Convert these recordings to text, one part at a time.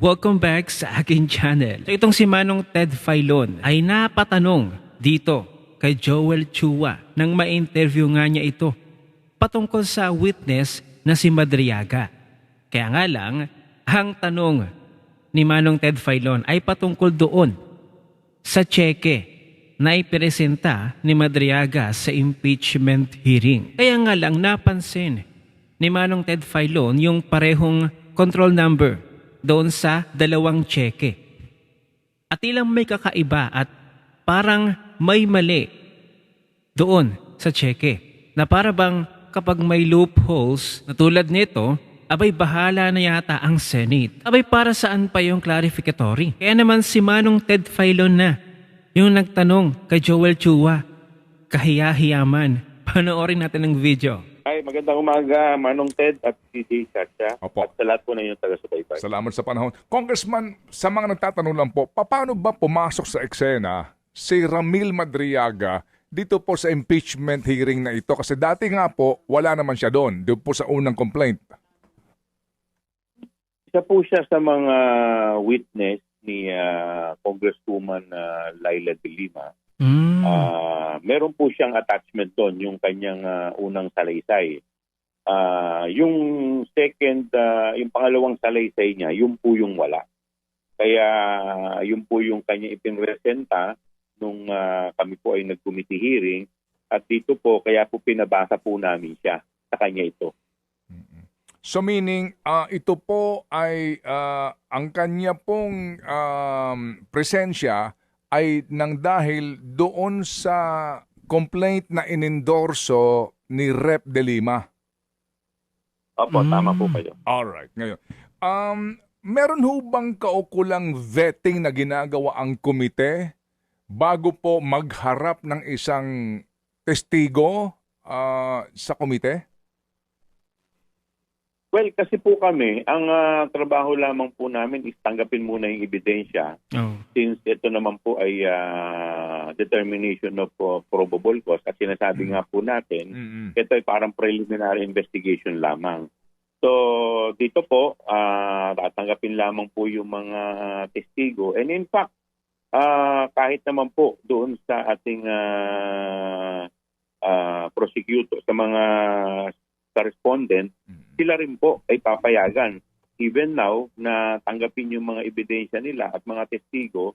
Welcome back sa akin channel. So itong si Manong Ted Filon ay napatanong dito kay Joel Chua nang ma-interview nga niya ito patungkol sa witness na si Madriaga. Kaya nga lang, ang tanong ni Manong Ted Filon ay patungkol doon sa tseke na ipresenta ni Madriaga sa impeachment hearing. Kaya nga lang napansin ni Manong Ted Filon yung parehong control number doon sa dalawang tseke. At ilang may kakaiba at parang may mali doon sa tseke. Na para bang kapag may loopholes na tulad nito, abay bahala na yata ang Senate. Abay para saan pa yung clarificatory? Kaya naman si Manong Ted Filon na yung nagtanong kay Joel Chua. Kahiya-hiyaman. Panoorin natin ang video. Ay, magandang umaga, Manong Ted at DJ Chacha. Opo. At sa lahat po na inyong taga-subaybay. Salamat sa panahon. Congressman, sa mga nagtatanong lang po, paano ba pumasok sa eksena si Ramil Madriaga dito po sa impeachment hearing na ito? Kasi dati nga po, wala naman siya doon po sa unang complaint. Isa po siya sa mga witness ni Congresswoman Laila de Lima. Meron po siyang attachment doon, yung kanyang unang salaysay. Yung second, yung pangalawang salaysay niya, yun po yung wala. Kaya yun po yung kanya ipinresenta nung kami po ay nag-committee hearing. At dito po, kaya po pinabasa po namin siya sa kanya ito. So meaning, ito po ay ang kanya pong presensya ay nang dahil doon sa complaint na inendorso ni Rep. de Lima. Opo, tama po kayo. Alright. Ngayon, meron ho bang kaukulang vetting na ginagawa ang komite bago po magharap ng isang testigo sa komite? Well, kasi po kami, ang trabaho lamang po namin is tanggapin muna yung ebidensya. Since ito naman po ay determination of probable cause at sinasabi nga po natin, ito ay parang preliminary investigation lamang. So dito po, tatanggapin lamang po yung mga testigo. And in fact, kahit naman po doon sa ating prosecutor, sa mga correspondent, sila rin po ay papayagan even now na tanggapin yung mga ebidensya nila at mga testigo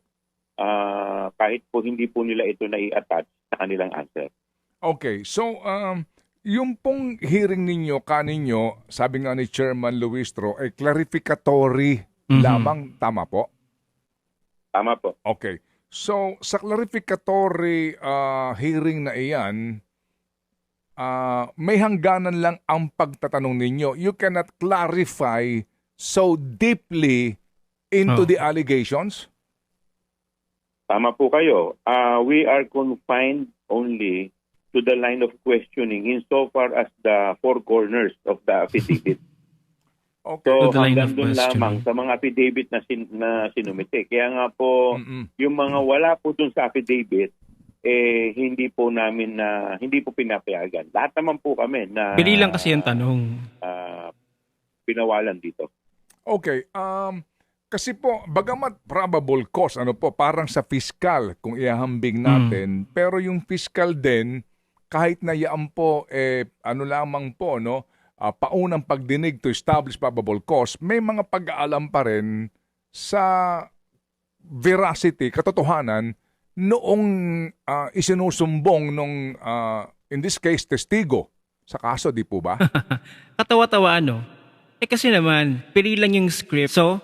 kahit po hindi po nila ito na i-attach sa kanilang answer. Okay, so yung pong hearing ninyo, kaninyo, sabi nga ni Chairman Luistro, ay clarificatory lamang, tama po? Tama po. Okay, so sa clarificatory hearing na iyan, may hangganan lang ang pagtatanong ninyo. You cannot clarify so deeply into the allegations? Tama po kayo. We are confined only to the line of questioning insofar as the four corners of the affidavit. Okay. So To the line of hanggang doon questioning. lamang sa mga affidavit na sinumite. Kaya nga po, yung mga wala po dun sa affidavit, hindi po namin hindi po pinapayagan. Lahat naman po kami na Pili lang kasi yung tanong. pinawalan dito. Okay, kasi po, bagamat probable cause, parang sa fiscal kung ihahambing natin, pero yung fiscal din, kahit na yan po, lamang po, paunang pagdinig to establish probable cause, may mga pag-aalam pa rin sa veracity, katotohanan, noong isinusumbong nung, in this case, testigo sa kaso, di po ba? Katawa-tawa kasi naman, pili lang yung script. So,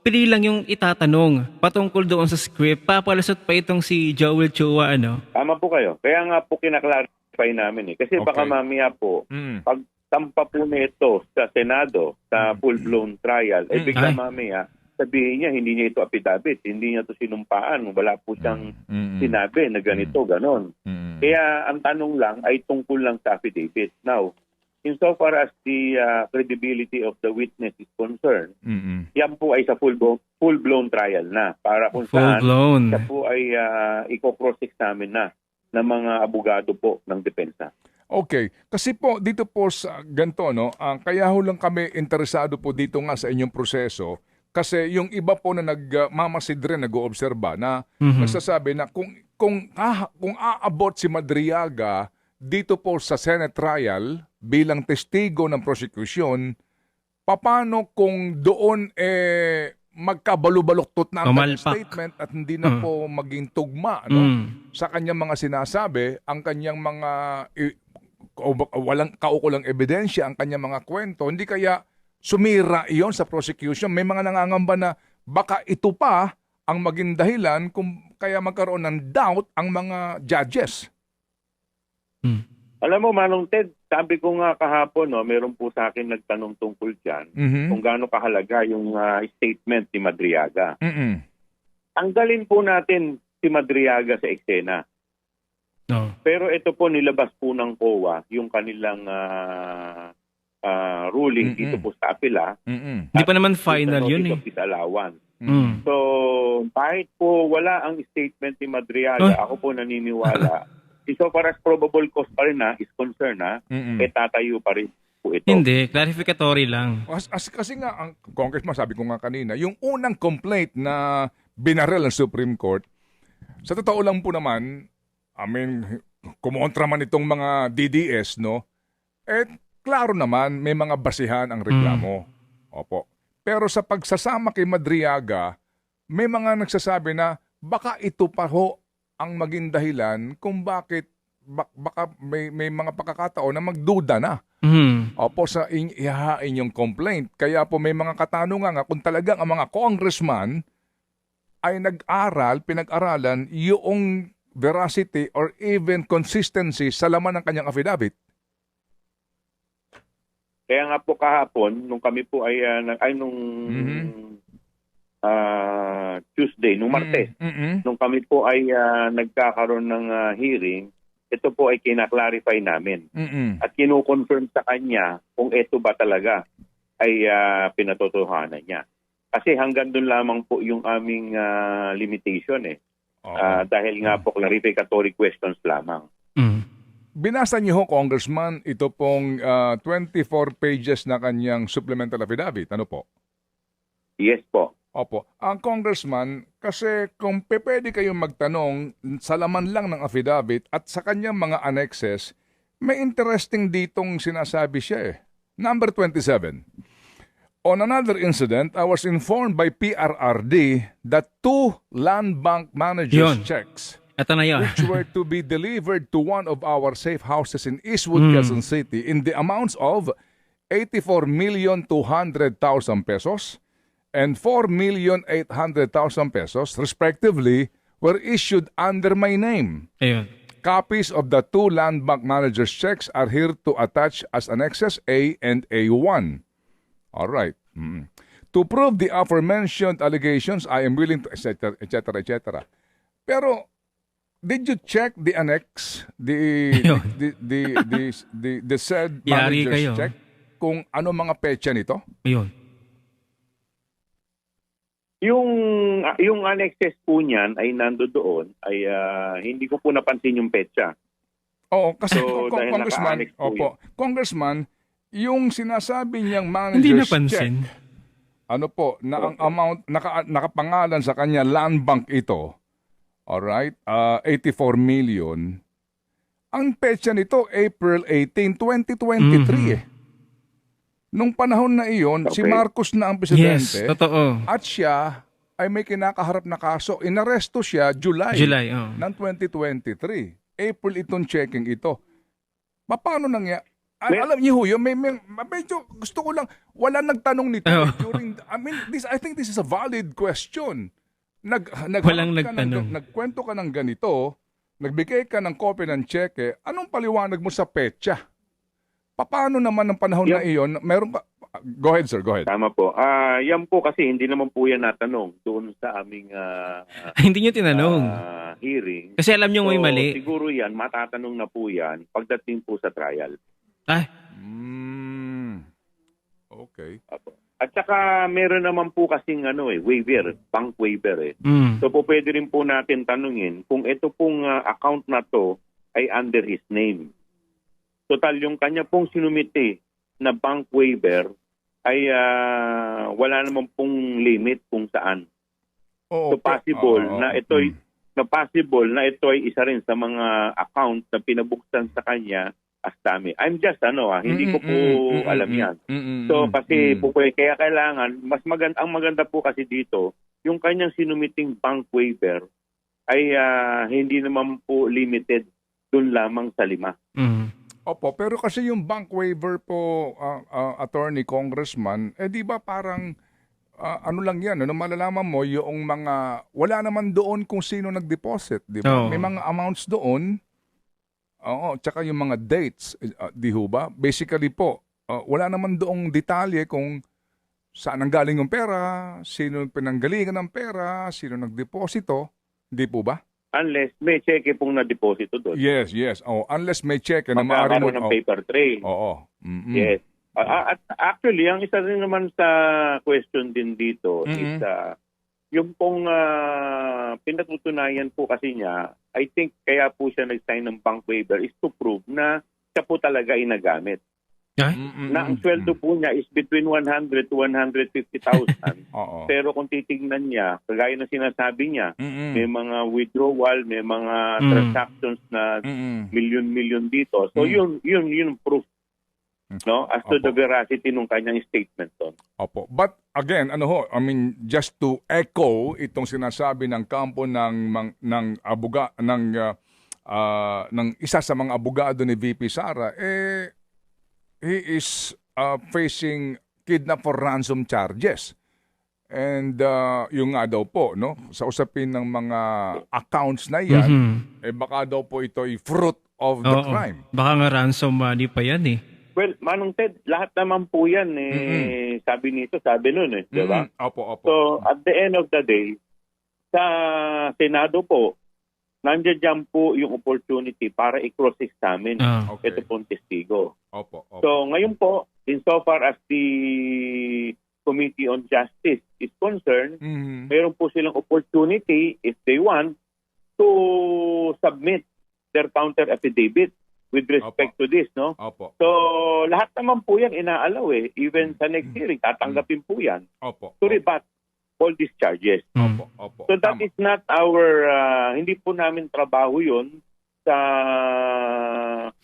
pili lang yung itatanong patungkol doon sa script. Papalusot pa itong si Joel Chua, Tama po kayo. Kaya nga po kinaklarify namin Kasi baka Okay. mamaya po, pag tampa po nito sa Senado, sa full-blown trial, bigla Ay. mamaya, sabihin niya, hindi niya ito affidavit, hindi niya ito sinumpaan, wala po siyang sinabi na ganito, ganon. Kaya ang tanong lang ay tungkol lang sa affidavit. Now, insofar as the credibility of the witness is concerned, yan po ay sa full-blown trial na. Para kung saan, Full-blown. siya po ay i-cross-examine na ng mga abogado po ng depensa. Okay. Kasi po, dito po sa ganito, kaya ho lang kami interesado po dito nga sa inyong proseso Kasi yung iba po na nagmamasid rin, nag-oobserba na nagsasabi na kung aabot si Madriaga dito po sa Senate trial bilang testigo ng prosecution, paano kung doon magkabalubaluktot na ang kanyang Umalpak. statement at hindi na po maging tugma sa kanyang mga sinasabi, ang kanyang mga walang kaukulang ebidensya, ang kanyang mga kwento, hindi kaya sumira iyon sa prosecution? May mga nangangamba na baka ito pa ang maging dahilan kung kaya magkaroon ng doubt ang mga judges. Alam mo, Manong Ted, sabi ko nga kahapon, no, meron po sa akin nagtanong tungkol dyan kung gaano kahalaga yung statement ni Madriaga. Tanggalin po natin si Madriaga sa eksena. No. Pero ito po, nilabas po ng COA yung kanilang ruling dito po sa apela. Hindi pa naman final yun eh. So, kahit po wala ang statement ni Madriaga, ako po naniniwala, so far as probable cause pa rin is concerned, tatayo pa rin po ito. Hindi, clarificatory lang. Kasi nga, ang Congressman, sabi ko nga kanina, yung unang complaint na binaril ng Supreme Court, sa totoo lang po naman, I mean, kumontra man itong mga DDS, no? Klaro naman, may mga basihan ang reklamo. Opo. Pero sa pagsasama kay Madriaga, may mga nagsasabi na baka ito pa ho ang maging dahilan kung bakit baka may mga pagkakataon na magduda na. Opo, sa ihahain yung complaint. Kaya po may mga katanungan nga kung talagang ang mga congressman ay nag-aral, pinag-aralan yung veracity or even consistency sa laman ng kanyang affidavit. Kaya nga po kahapon, nung kami po ay Tuesday, nung Martes, nung kami po ay nagkakaroon ng hearing, ito po ay kinaklarify namin. At kinukonfirm sa kanya kung ito ba talaga ay pinatotohanan niya. Kasi hanggang doon lamang po yung aming limitation dahil nga po clarificatory questions lamang. Binasa niyo ho, Congressman, ito pong 24 pages na kanyang supplemental affidavit. Ano po? Yes po. Opo. Ang Congressman, kasi kung pwede kayong magtanong sa laman lang ng affidavit at sa kanyang mga annexes, may interesting ditong sinasabi siya eh. Number 27. On another incident, I was informed by PRRD that 2 land bank managers' checks Ito na yun. which were to be delivered to one of our safe houses in Eastwood, Quezon City in the amounts of 84,200,000 pesos and 4,800,000 pesos, respectively, were issued under my name. Ayun. Copies of the 2 land bank managers' checks are here to attach as annexes A and A1. All right. To prove the aforementioned allegations, I am willing to etc. etc. etc. Pero did you check the annex, the said Yari manager's kayo. check kung ano mga petsa nito? Ayun. Yung annexes po niyan ay nando doon ay hindi ko po napansin yung petsa. Oo, kasi So, dahil Congressman, naka-annex po Congressman, yung sinasabi niyang Hindi manager's check, napansin. ano po, na ang amount nakapangalan sa kanya land bank ito. Alright, 84 million. Ang petsa nito, April 18, 2023 eh. Nung panahon na iyon, si Marcos na ang Yes, presidente. totoo. At siya ay may kinakaharap na kaso. Inaresto siya July ng 2023. April itong checking ito. Paano nangyari? Alam niyo ho, medyo gusto ko lang, wala nagtanong nito during, I think this is a valid question. Walang nagtanong. Nagkwento ka ng ganito, nagbigay ka ng copy ng cheque, anong paliwanag mo sa petsa? Paano naman ng panahon na iyon, meron ka, go ahead sir, go ahead. Tama po. Yan po kasi hindi naman po yan natanong doon sa aming Hindi nyo tinanong. hearing. Kasi alam nyo may mali. Siguro yan, matatanong na po yan pagdating po sa trial. Ay, Okay. At saka meron naman po kasing waiver, bank waiver . So po pwede rin po natin tanungin kung ito pong account na to ay under his name. Total yung kanya pong sinumite na bank waiver ay wala naman pong limit kung saan. Oo, So possible oo, na ito'y isa rin sa mga account na pinabuksan sa kanya as dummy. I'm just hindi ko po alam yan. So kasi po kaya kailangan ang maganda po kasi dito, yung kanyang sinumiting bank waiver ay hindi naman po limited doon lamang sa 5. Opo, pero kasi yung bank waiver po, attorney, congressman, di ba parang ano lang yan, malalaman mo yung mga, wala naman doon kung sino nag-deposit, di ba? Oo. May mga amounts doon, tsaka yung mga dates, di ho ba? Basically po, wala naman doong detalye kung saan ang galing yung pera, sino pinanggalingan ng pera, sino nag-deposito, di po ba? Unless may cheque pong na-deposito doon. Yes. Unless may check na maaari mo. Magkakaroon ng paper trail. Oo. Yes. At actually, ang isa rin naman sa question din dito is yung pong pinatutunayan po kasi niya, I think kaya po siya nag-sign ng bank waiver is to prove na siya po talaga ay nagamit. Na ang sweldo po niya is between 100 to 150,000. Oo. Pero kung titingnan niya, kagaya na sinasabi niya, may mga withdrawal, may mga transactions na milyon-milyon dito. So yun proof, no, as to the veracity ng kanyang statement doon. Opo. But again, just to echo itong sinasabi ng kampo ng isa sa mga abogado ni VP Sara, he is facing kidnap for ransom charges. And yung nga daw po, no, sa usapin ng mga accounts na yan, baka daw po ito ay fruit of the crime. Baka nga ransom money pa yan eh. Well, Manong Ted, lahat naman po yan sabi nun di ba? Opo. So, at the end of the day, sa Senado po, nandiyan po yung opportunity para i-cross-examine ito pong testigo. Opo. So, ngayon po, insofar as the Committee on Justice is concerned, mayroon po silang opportunity, if they want, to submit their counter affidavit with respect to this, no? Opo. So, lahat naman po yan inaalaw even sa next hearing, tatanggapin po yan to rebut all these charges. Opo. So that is not our, hindi po namin trabaho yun sa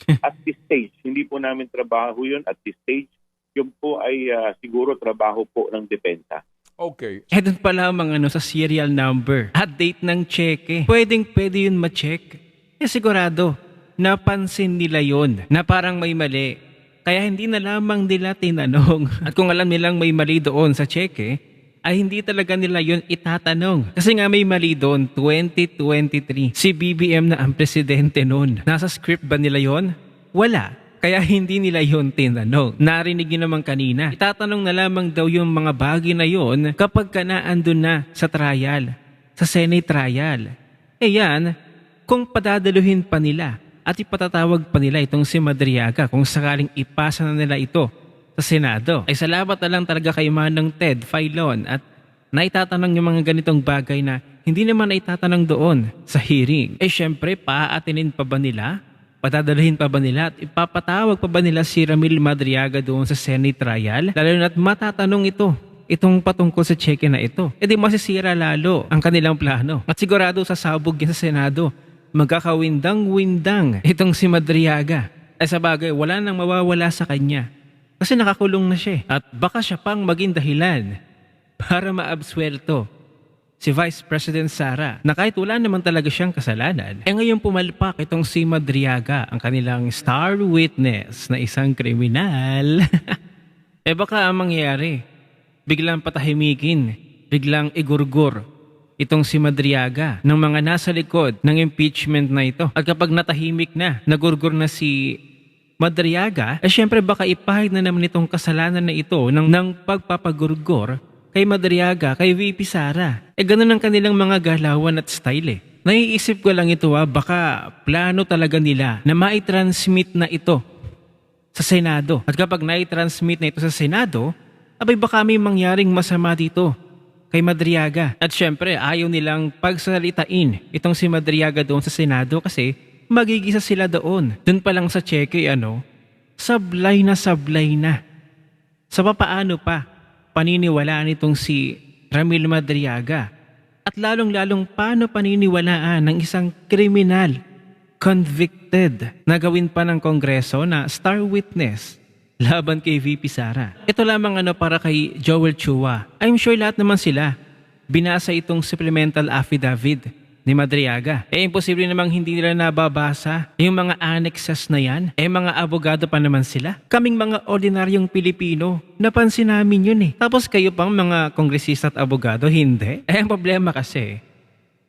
at this stage. Hindi po namin trabaho yun at this stage. Yun po ay siguro trabaho po ng depensa. Okay. Doon pa lamang sa serial number at date ng cheque. Pwede yun ma-check. Sigurado, napansin nila yun na parang may mali. Kaya hindi na lamang nila tinanong. At kung alam nilang may mali doon sa cheque, ay hindi talaga nila yun itatanong. Kasi nga may mali doon, 2023. Si BBM na ang presidente noon. Nasa script ba nila yun? Wala. Kaya hindi nila yun tinanong. Narinig nyo naman kanina. Itatanong na lamang daw yung mga bagay na yun kapag ka naandun na sa trial. Sa Senate trial. Yan, kung padadaluhin pa nila at ipatatawag pa nila itong si Madriaga kung sakaling ipasa na nila ito sa Senado, ay salamat na lang talaga kay Manong Ted Filon at naitatanong yung mga ganitong bagay na hindi naman naitatanong doon sa hearing. Syempre, paaatinin pa ba nila? Patadalhin pa ba nila? At ipapatawag pa ba nila si Ramil Madriaga doon sa Senate trial? Lalo na't matatanong itong patungkol sa cheque na ito. Di masisira lalo ang kanilang plano. At sigurado sasabog yan sa Senado. Magkakawindang-windang itong si Madriaga. Sa bagay, wala nang mawawala sa kanya. Kasi nakakulong na siya. At baka siya pang maging dahilan para maabswelto si Vice President Sara na kahit wala naman talaga siyang kasalanan. Ngayon pumalpak itong si Madriaga, ang kanilang star witness na isang kriminal. Baka ang mangyayari, biglang patahimikin, biglang igurgur itong si Madriaga ng mga nasa likod ng impeachment na ito. At kapag natahimik na, nagurgur na si Madriaga, syempre baka ipahid na naman itong kasalanan na ito ng pagpapagurgor kay Madriaga, kay VP Sara. Ganun ang kanilang mga galawan at style. Naiisip ko lang ito baka plano talaga nila na maitransmit na ito sa Senado. At kapag naitransmit na ito sa Senado, abay baka may mangyaring masama dito kay Madriaga. At syempre ayaw nilang pagsalitain itong si Madriaga doon sa Senado kasi magigisa sila doon. Doon pa lang sa cheque, sablay na. sa papaano pa paniniwalaan itong si Ramil Madriaga at lalong-lalong paano paniniwalaan ng isang kriminal convicted na gawin pa ng Kongreso na star witness laban kay VP Sara. Ito lamang para kay Joel Chua. I'm sure lahat naman sila binasa itong supplemental affidavit ni Madriaga. Imposible namang hindi nila nababasa yung mga annexes na yan. Mga abogado pa naman sila. Kaming mga ordinaryong Pilipino, napansin namin yun Tapos kayo pang mga kongresista at abogado, hindi. Ang problema kasi,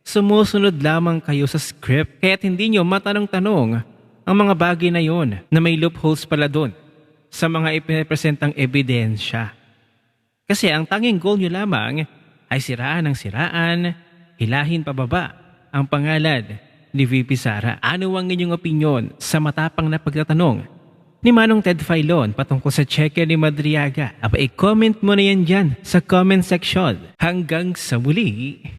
sumusunod lamang kayo sa script. Kaya't hindi nyo matanong-tanong ang mga bagay na yon na may loopholes pala doon sa mga ipinapresentang ebidensya. Kasi ang tanging goal nyo lamang ay siraan ng siraan, hilahin pababa ang pangalan ni VP Sara. Ano ang inyong opinyon sa matapang na pagtatanong ni Manong Ted Filon patungkol sa cheque ni Madriaga? I-comment mo na yan dyan sa comment section. Hanggang sa muli.